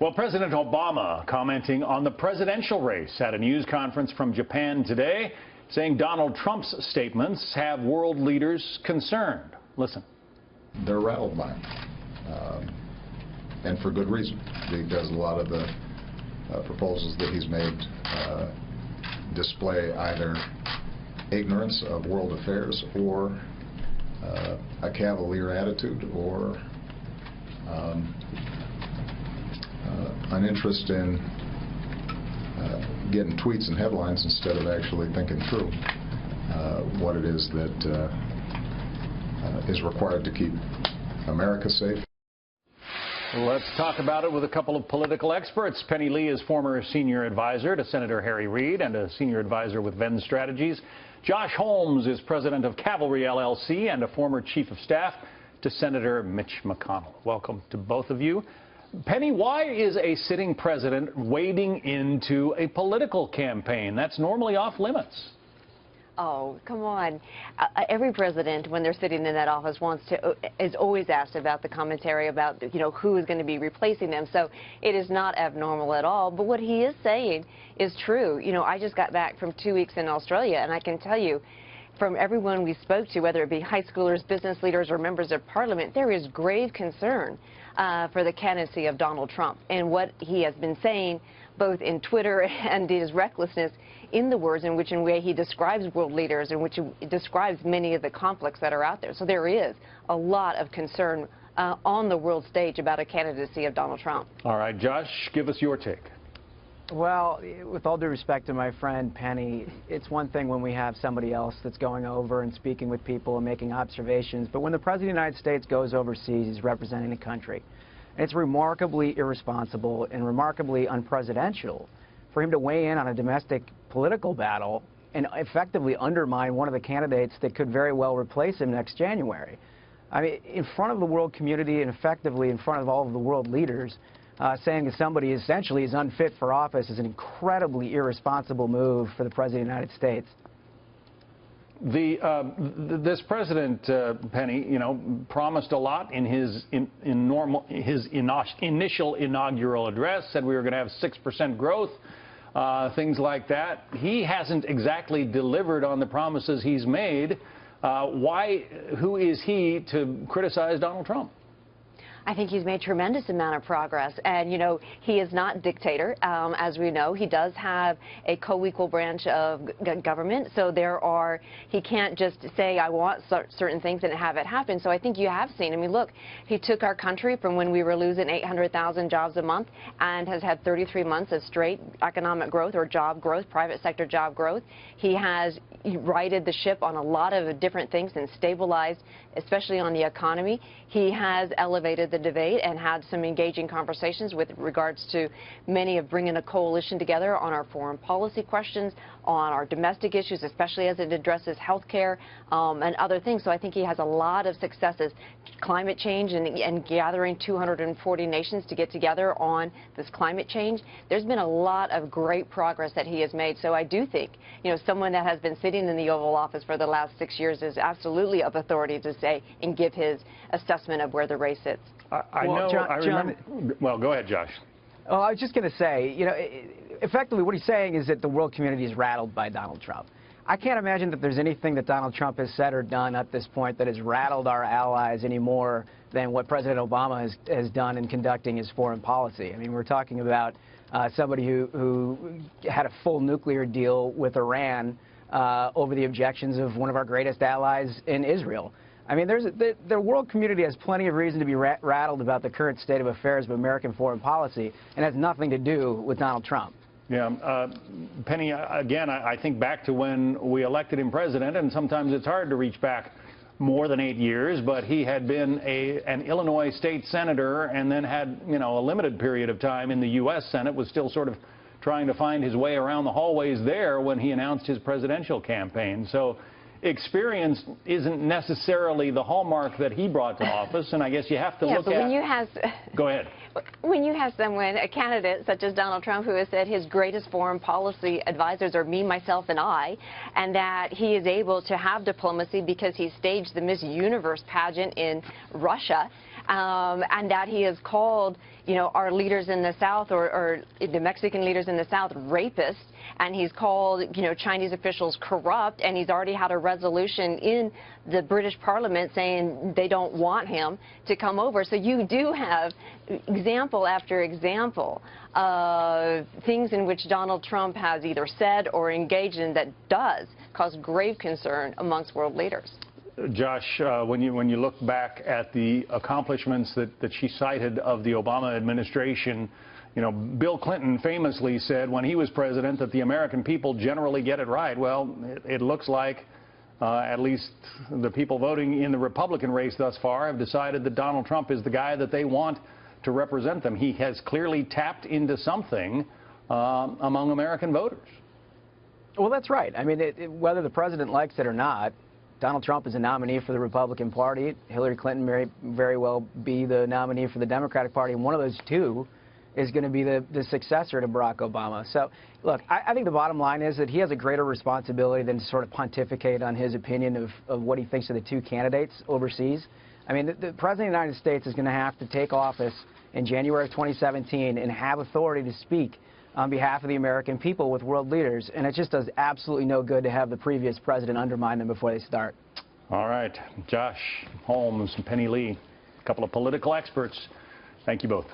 Well, President Obama commenting on the presidential race at a news conference from Japan today, saying Donald Trump's statements have world leaders concerned. Listen. They're rattled by him, and for good reason, because a lot of the proposals that he's made display either ignorance of world affairs or a cavalier attitude or an interest in getting tweets and headlines instead of actually thinking through what it is that is required to keep America safe. Let's talk about it with a couple of political experts. Penny Lee is former senior advisor to Senator Harry Reid and a senior advisor with Venn Strategies. Josh Holmes is president of Cavalry LLC and a former chief of staff to Senator Mitch McConnell. Welcome to both of you. Penny, why is a sitting president wading into a political campaign? That's normally off limits. Oh, come on. Every president, when they're sitting in that office, is always asked about the commentary about, who is going to be replacing them. So it is not abnormal at all. But what he is saying is true. I just got back from 2 weeks in Australia, and I can tell you, from everyone we spoke to, whether it be high schoolers, business leaders, or members of parliament, there is grave concern for the candidacy of Donald Trump and what he has been saying, both in Twitter and his recklessness in the words in which he describes world leaders, in which he describes many of the conflicts that are out there. So there is a lot of concern on the world stage about a candidacy of Donald Trump. All right, Josh, give us your take. Well, with all due respect to my friend Penny, it's one thing when we have somebody else that's going over and speaking with people and making observations, but when the President of the United States goes overseas, he's representing the country. And it's remarkably irresponsible and remarkably unpresidential for him to weigh in on a domestic political battle and effectively undermine one of the candidates that could very well replace him next January. I mean, in front of the world community and effectively in front of all of the world leaders, saying that somebody essentially is unfit for office is an incredibly irresponsible move for the President of the United States. This president, Penny, promised a lot in his initial inaugural address, said we were going to have 6% growth, things like that. He hasn't exactly delivered on the promises he's made. Who is he to criticize Donald Trump? I think he's made tremendous amount of progress, and he is not dictator. As we know, he does have a co-equal branch of government, so he can't just say I want certain things and have it happen. So I think you have seen. I mean, look, he took our country from when we were losing 800,000 jobs a month and has had 33 months of straight economic growth or job growth, private sector job growth. He has righted the ship on a lot of different things and stabilized, especially on the economy. He has elevated the debate and had some engaging conversations with regards to many of bringing a coalition together on our foreign policy questions, on our domestic issues, especially as it addresses health care and other things. So I think he has a lot of successes. Climate change and gathering 240 nations to get together on this climate change. There's been a lot of great progress that he has made. So I do think, someone that has been sitting in the Oval Office for the last 6 years is absolutely of authority to say and give his assessment of where the race sits. I remember. Well, go ahead, Josh. Oh, I was just going to say, effectively what he's saying is that the world community is rattled by Donald Trump. I can't imagine that there's anything that Donald Trump has said or done at this point that has rattled our allies any more than what President Obama has done in conducting his foreign policy. I mean, we're talking about somebody who had a full nuclear deal with Iran over the objections of one of our greatest allies in Israel. I mean, the world community has plenty of reason to be rattled about the current state of affairs of American foreign policy, and has nothing to do with Donald Trump. Yeah, Penny, again, I think back to when we elected him president, and sometimes it's hard to reach back more than 8 years, but he had been an Illinois state senator and then had, a limited period of time in the U.S. Senate, was still sort of trying to find his way around the hallways there when he announced his presidential campaign. So experience isn't necessarily the hallmark that he brought to office, and I guess you have to look at... Go ahead. When you have someone, a candidate such as Donald Trump, who has said his greatest foreign policy advisors are me, myself, and I, and that he is able to have diplomacy because he staged the Miss Universe pageant in Russia, and that he has called, you know, our leaders in the South or the Mexican leaders in the South rapists, and he's called, you know, Chinese officials corrupt, and he's already had a resolution in the British Parliament saying they don't want him to come over. So you do have example after example of things in which Donald Trump has either said or engaged in that does cause grave concern amongst world leaders. Josh, when you look back at the accomplishments that she cited of the Obama administration, you know, Bill Clinton famously said when he was president that the American people generally get it right. Well, it looks like at least the people voting in the Republican race thus far have decided that Donald Trump is the guy that they want to represent them. He has clearly tapped into something among American voters. Well, that's right. I mean, whether the president likes it or not, Donald Trump is a nominee for the Republican Party. Hillary Clinton may very well be the nominee for the Democratic Party, and one of those two is going to be the successor to Barack Obama. So, look, I think the bottom line is that he has a greater responsibility than to sort of pontificate on his opinion of what he thinks of the two candidates overseas. I mean, the President of the United States is going to have to take office in January of 2017 and have authority to speak on behalf of the American people with world leaders, and it just does absolutely no good to have the previous president undermine them before they start. All right. Josh Holmes and Penny Lee, a couple of political experts. Thank you both.